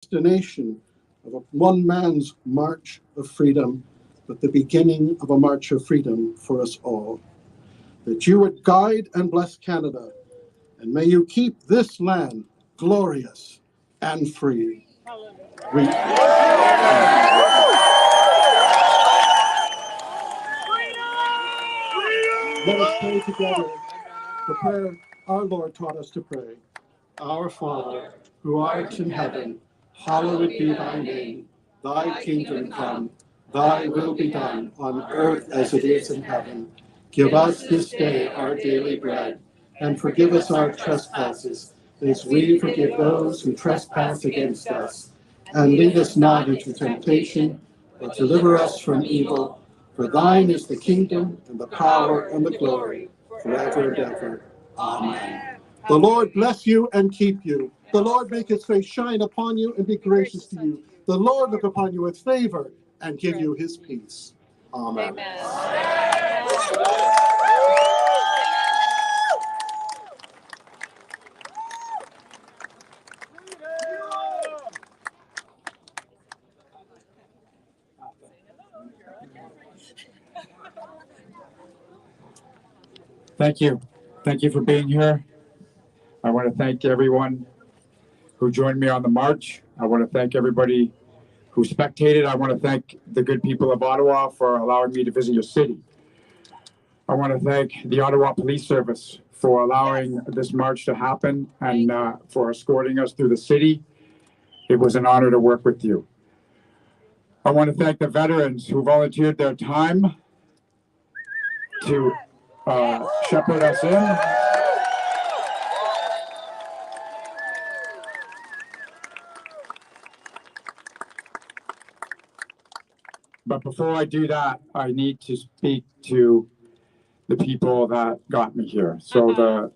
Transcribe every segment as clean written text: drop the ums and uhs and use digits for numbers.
destination of one man's march of freedom, but the beginning of a march of freedom for us all. That you would guide and bless Canada, and may you keep this land glorious and free. We Let us pray together the prayer our Lord taught us to pray. Our Father, who art in heaven, hallowed be thy name. Thy kingdom come, thy will be done on earth as it is in heaven. Give us this day our daily bread, and forgive us our trespasses, as we forgive those who trespass against us. And lead us not into temptation, but deliver us from evil. For thine is the kingdom, and the power, and the glory, forever and ever. Amen. The Lord bless you and keep you. The Lord make his face shine upon you and be gracious to you. The Lord look upon you with favor and give you his peace. Amen. Thank you. Thank you for being here. I want to thank everyone who joined me on the march. I want to thank everybody who spectated. I want to thank the good people of Ottawa for allowing me to visit your city. I want to thank the Ottawa Police Service for allowing this march to happen and for escorting us through the city. It was an honor to work with you. I want to thank the veterans who volunteered their time to shepherd us in. But before I do that, I need to speak to the people that got me here. So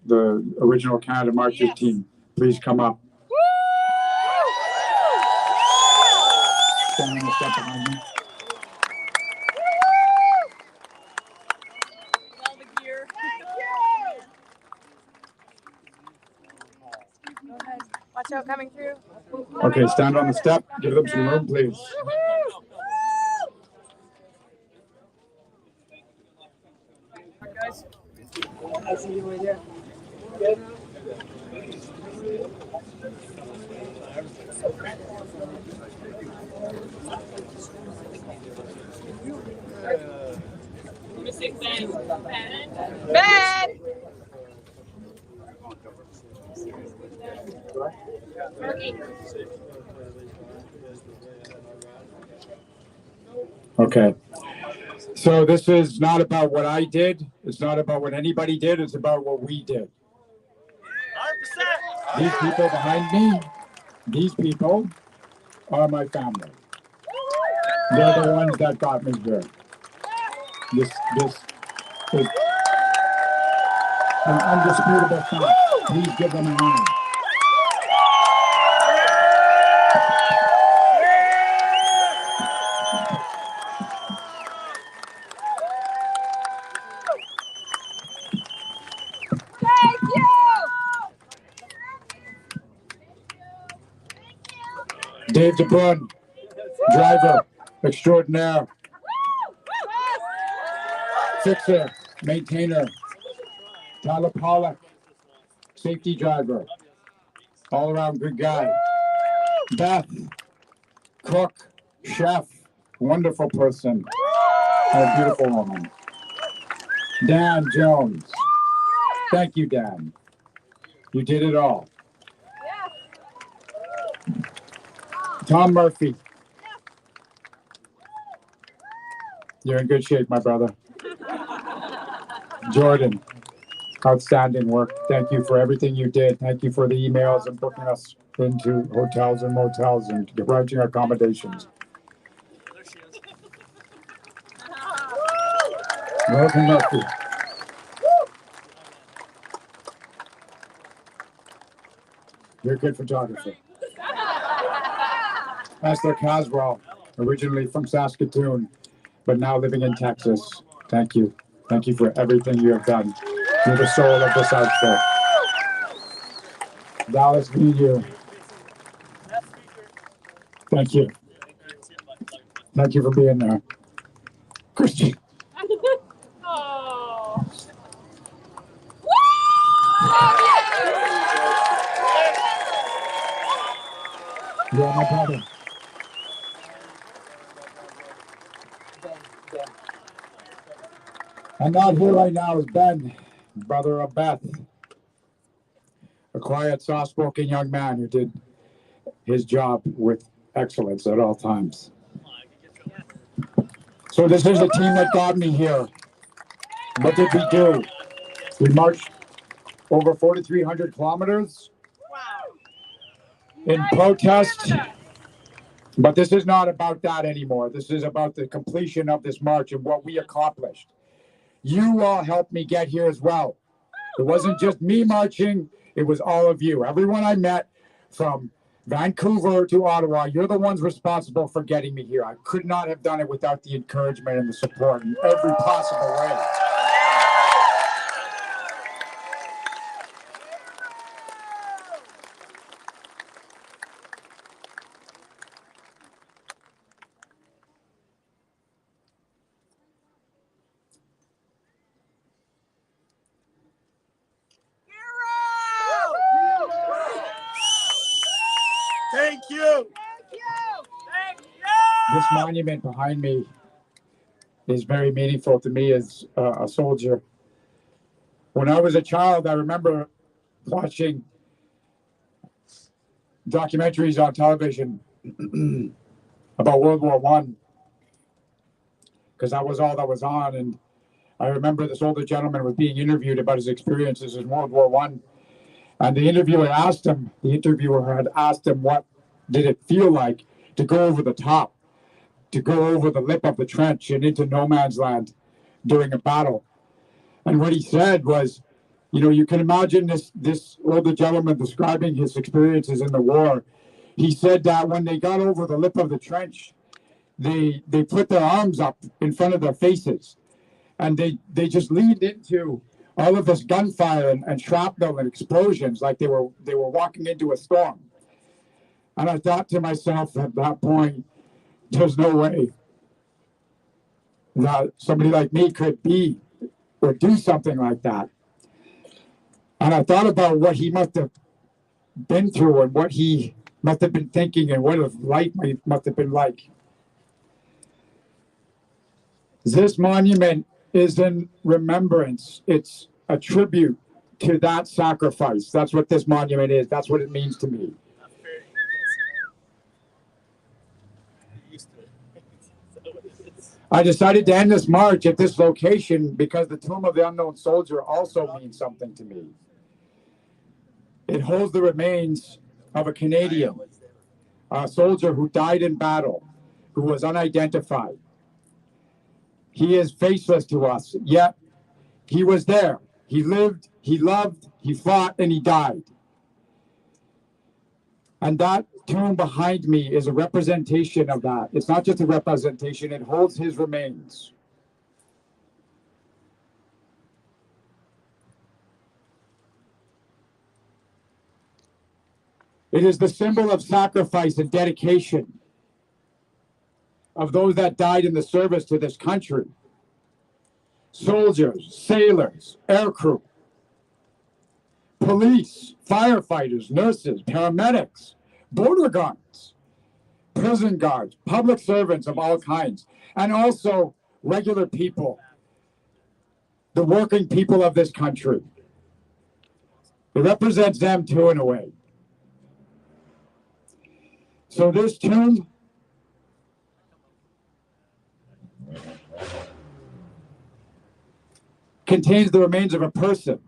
the original Canada Marches team, please come up. Stand on the step behind me. All the gear. Go ahead. Watch out coming through. Okay, stand on the step. Give them some room, please. Guys. Ben! Okay. So this is not about what I did. It's not about what anybody did. It's about what we did. 100%. These people behind me, these people are my family. They're the ones that got me here. This is an undisputable fact. Please give them a hand. Thank you! Dave DeBrun, driver extraordinaire, fixer, maintainer, Tyler Pollock, safety driver, all around good guy. Beth, cook, chef, wonderful person, and a beautiful woman. Dan Jones, thank you, Dan. You did it all. Tom Murphy, you're in good shape, my brother. Jordan, outstanding work. Thank you for everything you did. Thank you for the emails and booking us into hotels and motels and arranging accommodations. Morgan Murphy. You're a good photographer. Esther Caswell, originally from Saskatoon, but now living in Texas. Thank you. Thank you for everything you have done. You're the soul of this outfit. Dallas Media. Thank you. Thank you for being there. Christian. Oh. You're my brother. And not here right now is Ben, brother of Beth, a quiet, soft-spoken young man who did his job with excellence at all times. So this is the team that got me here. What did we do? We marched over 4,300 kilometers in protest. But this is not about that anymore. This is about the completion of this march and what we accomplished. You all helped me get here as well. It wasn't just me marching, it was all of you. Everyone I met from Vancouver to Ottawa, you're the ones responsible for getting me here. I could not have done it without the encouragement and the support in every possible way. Thank you. This monument behind me is very meaningful to me as a soldier. When I was a child, I remember watching documentaries on television about World War One, because that was all that was on. And I remember this older gentleman was being interviewed about his experiences in World War One, and the interviewer had asked him, what did it feel like to go over the top, to go over the lip of the trench and into no man's land during a battle. And what he said was, you can imagine this older gentleman describing his experiences in the war. He said that when they got over the lip of the trench, they put their arms up in front of their faces, and they just leaned into all of this gunfire and shrapnel and explosions like they were walking into a storm. And I thought to myself at that point, there's no way that somebody like me could be or do something like that. And I thought about what he must have been through and what he must have been thinking and what his life must have been like. This monument is in remembrance. It's a tribute to that sacrifice. That's what this monument is. That's what it means to me. I decided to end this march at this location because the Tomb of the Unknown Soldier also means something to me. It holds the remains of a Canadian, a soldier who died in battle, who was unidentified. He is faceless to us, yet he was there. He lived, he loved, he fought, and he died. And that tomb behind me is a representation of that. It's not just a representation, it holds his remains. It is the symbol of sacrifice and dedication of those that died in the service to this country. Soldiers, sailors, aircrew, police, firefighters, nurses, paramedics, border guards, prison guards, public servants of all kinds, and also regular people, the working people of this country. It represents them too, in a way. So this tomb contains the remains of a person.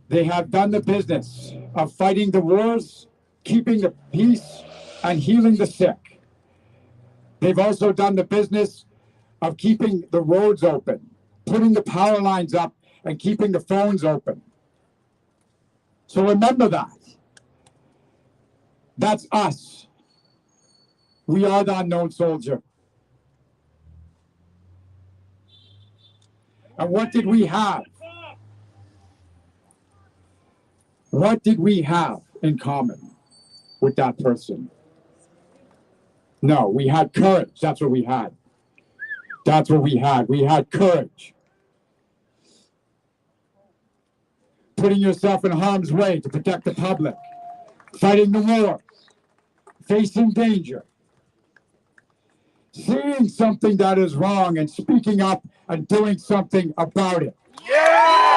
They have done the business of fighting the wars, keeping the peace, and healing the sick. They've also done the business of keeping the roads open, putting the power lines up, and keeping the phones open. So remember that. That's us. We are the unknown soldier. And what did we have? What did we have in common with that person? No, we had courage. That's what we had. That's what we had. We had courage. Putting yourself in harm's way to protect the public. Fighting the war. Facing danger. Seeing something that is wrong and speaking up and doing something about it. Yeah!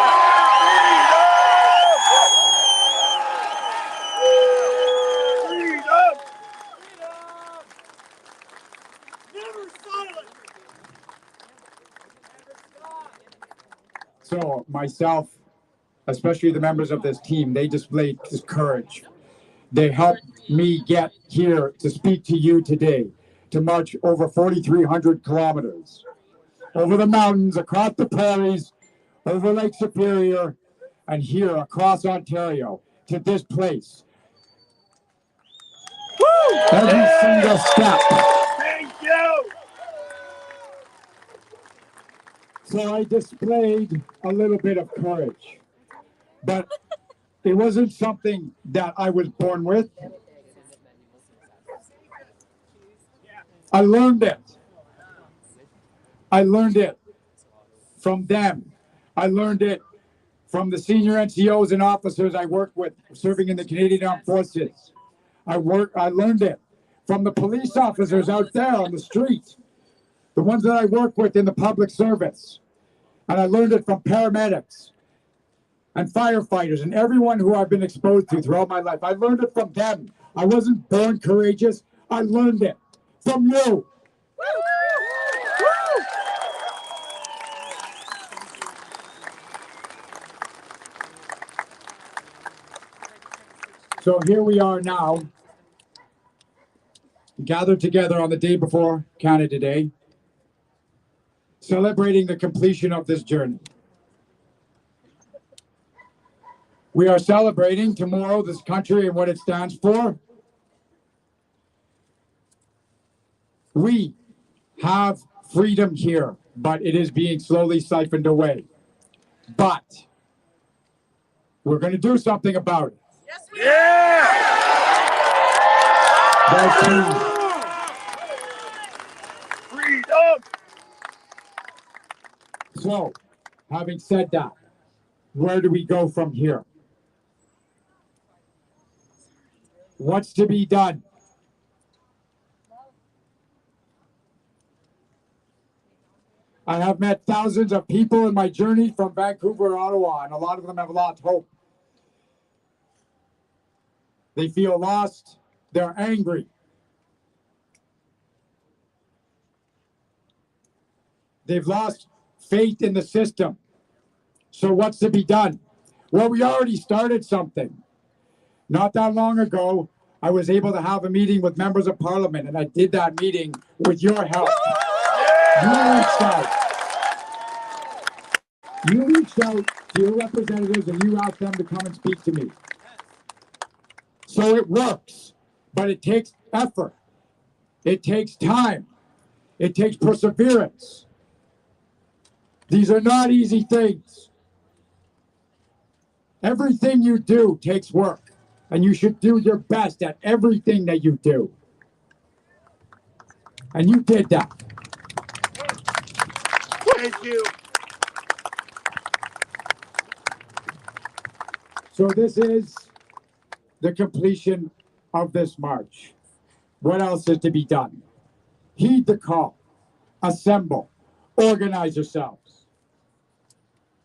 Freedom! Never silent! So myself, especially the members of this team, they displayed this courage. They helped me get here to speak to you today, to march over 4,300 kilometers, over the mountains, across the prairies, over Lake Superior, and here across Ontario to this place. Woo! Every single step. Thank you! So I displayed a little bit of courage, but it wasn't something that I was born with. I learned it. I learned it from them. I learned it from the senior NCOs and officers I worked with serving in the Canadian Armed Forces. I learned it from the police officers out there on the street, the ones that I work with in the public service. And I learned it from paramedics and firefighters and everyone who I've been exposed to throughout my life. I learned it from them. I wasn't born courageous. I learned it from you. So here we are now, gathered together on the day before Canada Day, celebrating the completion of this journey. We are celebrating tomorrow this country and what it stands for. We have freedom here, but it is being slowly siphoned away. But we're going to do something about it. Yes, we Yeah! Freedom! So, having said that, where do we go from here? What's to be done? I have met thousands of people in my journey from Vancouver to Ottawa, and a lot of them have lost hope. They feel lost. They're angry. They've lost faith in the system. So what's to be done? Well, we already started something. Not that long ago, I was able to have a meeting with members of parliament, and I did that meeting with your help. You reached out. You reached out to your representatives and you asked them to come and speak to me. So it works, but it takes effort. It takes time. It takes perseverance. These are not easy things. Everything you do takes work, and you should do your best at everything that you do. And you did that. Thank you. So this is the completion of this march. What else is to be done? Heed the call. Assemble. Organize yourselves.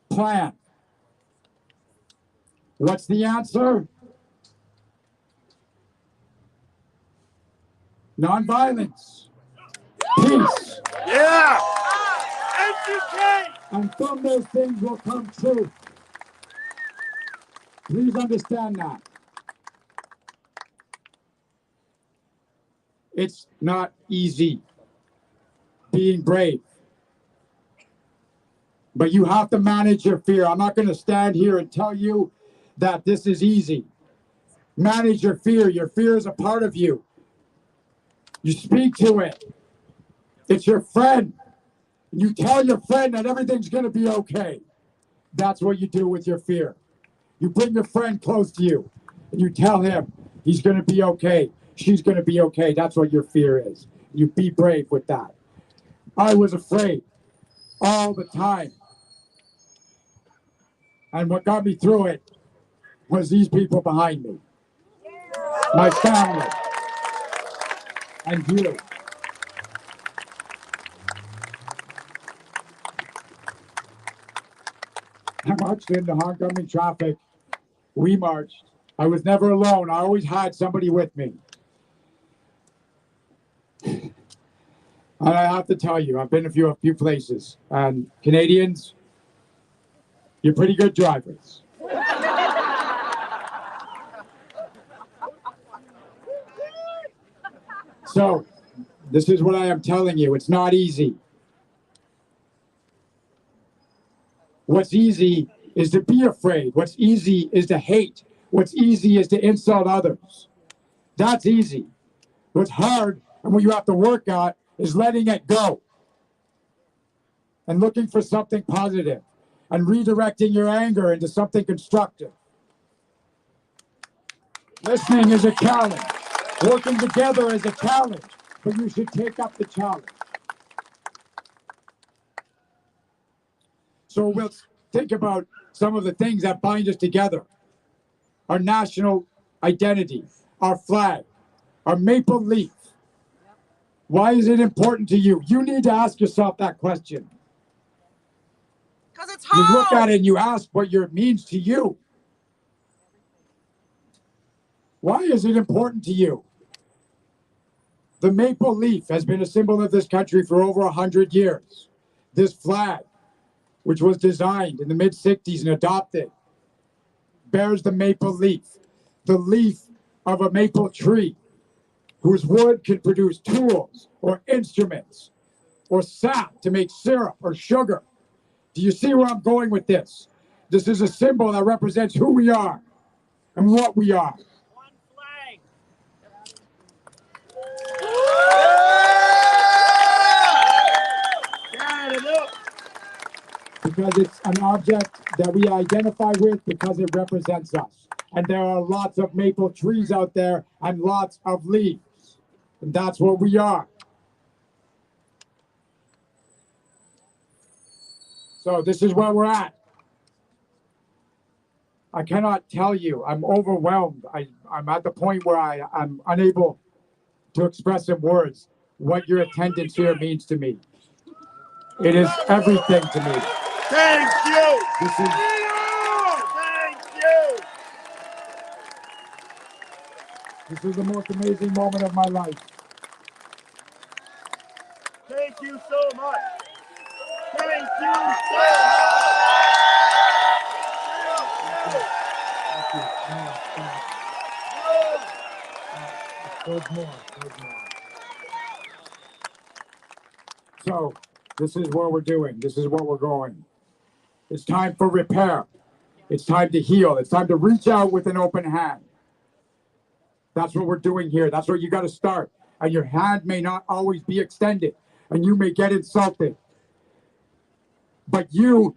Plan. What's the answer? Nonviolence. Peace. Yeah! Educate! And from those things will come truth. Please understand that. It's not easy being brave. But you have to manage your fear. I'm not going to stand here and tell you that this is easy. Manage your fear. Your fear is a part of you. You speak to it. It's your friend. You tell your friend that everything's going to be okay. That's what you do with your fear. You bring your friend close to you and you tell him he's going to be okay. She's going to be okay. That's what your fear is. You be brave with that. I was afraid all the time. And what got me through it was these people behind me. My family. And you. I marched into oncoming traffic. We marched. I was never alone. I always had somebody with me. And I have to tell you, I've been a few places. And Canadians, you're pretty good drivers. So, this is what I am telling you. It's not easy. What's easy is to be afraid. What's easy is to hate. What's easy is to insult others. That's easy. What's hard and what you have to work at is letting it go and looking for something positive and redirecting your anger into something constructive. Listening is a challenge. Working together is a challenge, but you should take up the challenge. So we'll think about some of the things that bind us together. Our national identity, our flag, our maple leaf. Why is it important to you? You need to ask yourself that question. Because it's You hard. look at it and you ask what it means to you. Why is it important to you? The maple leaf has been a symbol of this country for over 100 years. This flag, which was designed in the mid-60s and adopted, bears the maple leaf, the leaf of a maple tree, whose wood can produce tools or instruments or sap to make syrup or sugar. Do you see where I'm going with this? This is a symbol that represents who we are and what we are. One flag. Got it up. Because it's an object that we identify with because it represents us. And there are lots of maple trees out there and lots of leaves. And that's what we are. So this is where we're at. I cannot tell you. I'm overwhelmed. I'm at the point where I'm unable to express in words what your attendance here means to me. It is everything to me. Thank you. This is Thank you. This is the most amazing moment of my life. Thank you so much. Thank you so much. There's more. So, this is what we're doing. This is what we're going. It's time for repair. It's time to heal. It's time to reach out with an open hand. That's what we're doing here. That's where you got to start. And your hand may not always be extended. And you may get insulted. But you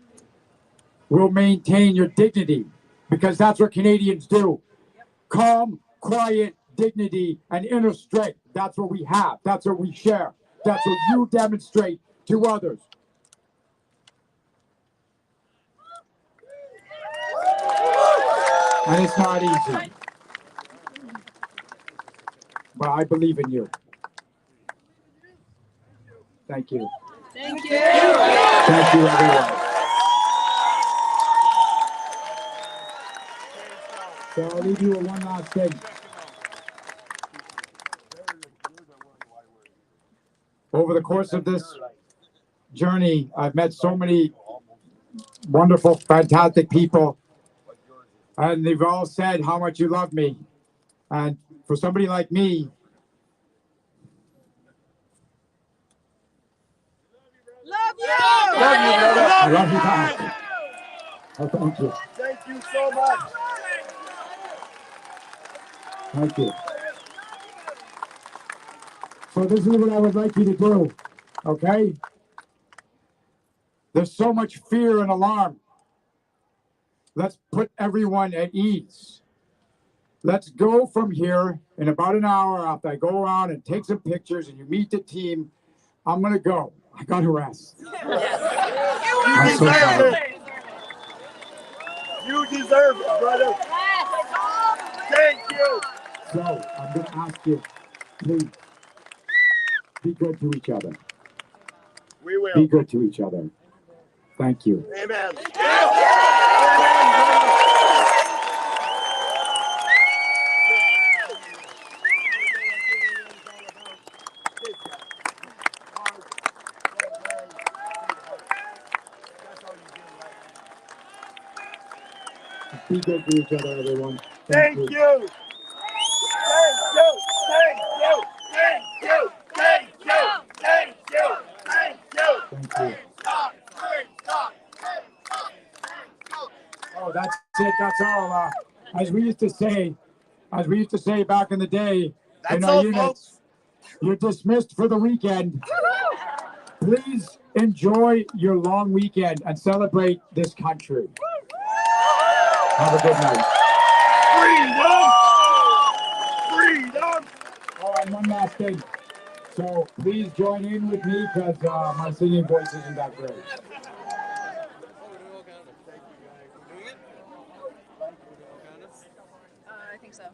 will maintain your dignity. Because that's what Canadians do. Calm, quiet, dignity, and inner strength. That's what we have. That's what we share. That's what you demonstrate to others. And it's not easy. But I believe in you. Thank you. Thank you. Thank you, everyone. So I'll leave you with one last thing. Over the course of this journey, I've met so many wonderful, fantastic people. And they've all said how much you love me. And for somebody like me, Love you. Love you, brother. I love you back. Oh, thank you. Thank you so much. Thank you. So this is what I would like you to do, okay? There's so much fear and alarm. Let's put everyone at ease. Let's go from here in about an hour after I go around and take some pictures and you meet the team. I'm going to go. I got to rest. You I'm so deserve sorry. it. You deserve it, brother. Thank you. So I'm going to ask you, please, be good to each other. We will. Be good to each other. Thank you. Amen. Be good to each other, everyone. Thank you. Thank you. Thank you. Thank you. Thank you. Thank you. Thank you. Thank you. Stop. Stop. Oh, that's it. That's all. As we used to say back in the day in That's our all, units, folks. you're dismissed for the weekend. Please enjoy your long weekend and celebrate this country. Have a good night. Freedom. Oh, and one last thing. So please join in with me because my singing voice isn't that great. I think so.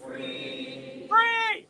Free!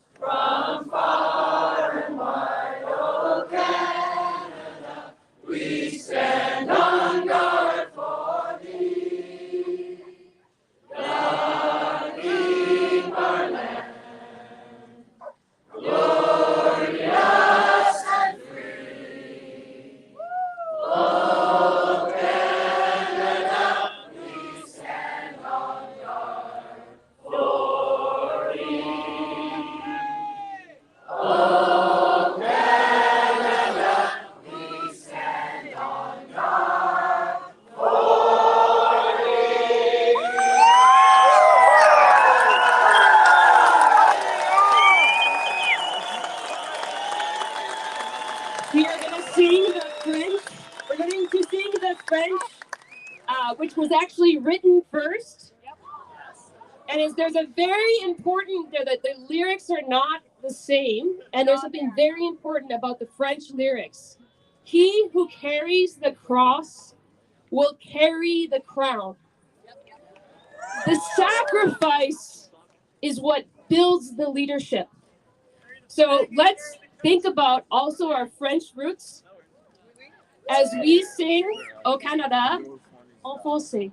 We are going to sing the French. We're going to sing the French, which was actually written first. And there's a very important, the lyrics are not the same. And there's something very important about the French lyrics. He who carries the cross will carry the crown. The sacrifice is what builds the leadership. So let's think about also our French roots as we sing Au Canada en français.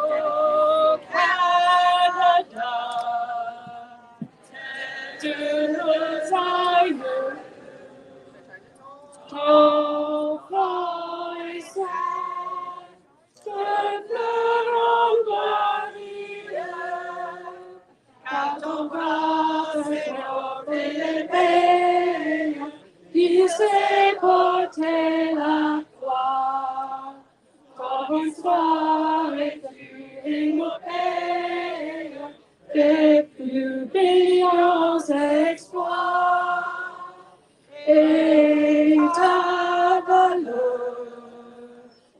Au Canada, de nos aïeux, ton voice te pleurons gloire, car ton bras est noble et il s'est porté la croix. Ton histoire est une épopée des plus brillants exploits. Et ta valeur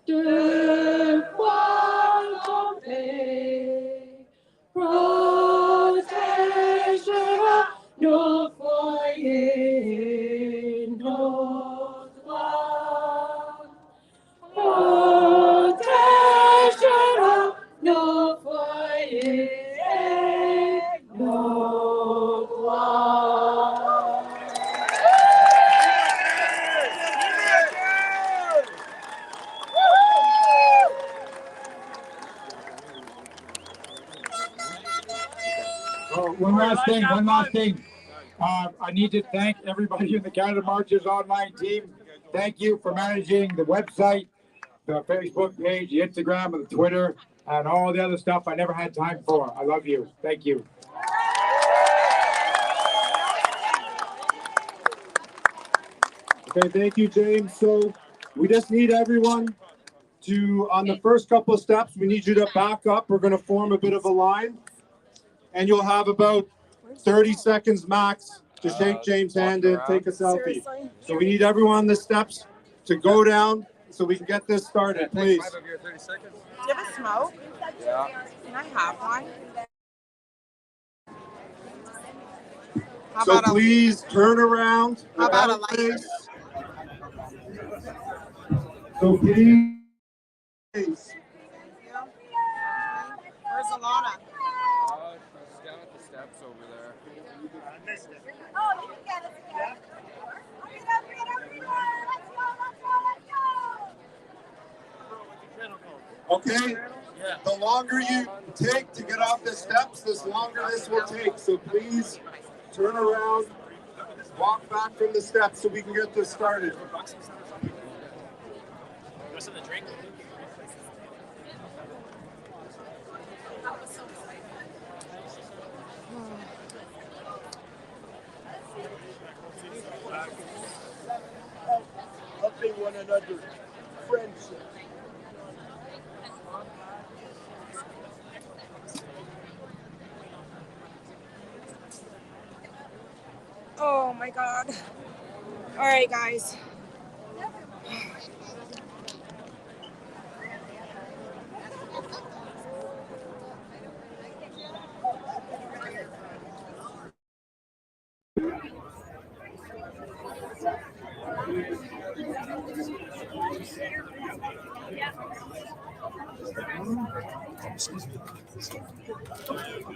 de quoi tomber protégera nos foyers, nos droits. Protégera nos foyers et nos droits. Oh, one last thing. I need to thank everybody in the Canada Marches online team. Thank you for managing the website, the Facebook page, the Instagram, and the Twitter. and all the other stuff I never had time for. I love you. Thank you. Okay, thank you, James. So we just need everyone to, on the first couple of steps, we need you to back up. We're going to form a bit of a line, and you'll have about 30 seconds max to shake James' hand and take a selfie. So we need everyone on the steps to go down so we can get this started, please. 30 seconds. Do you have a smoke? Yeah. Can I have one? How So about please turn around. How about a about lighter? face. So please. Where's Alana? She's down at the steps over there. Oh, you can get it together. Bring it up, bring it up, bring it up. Let's go, let's go, let's go. Okay, the longer you take to get off the steps, the longer this will take. So please turn around, walk back from the steps so we can get this started. Helping one another. Friendship. Oh my God. All right, guys.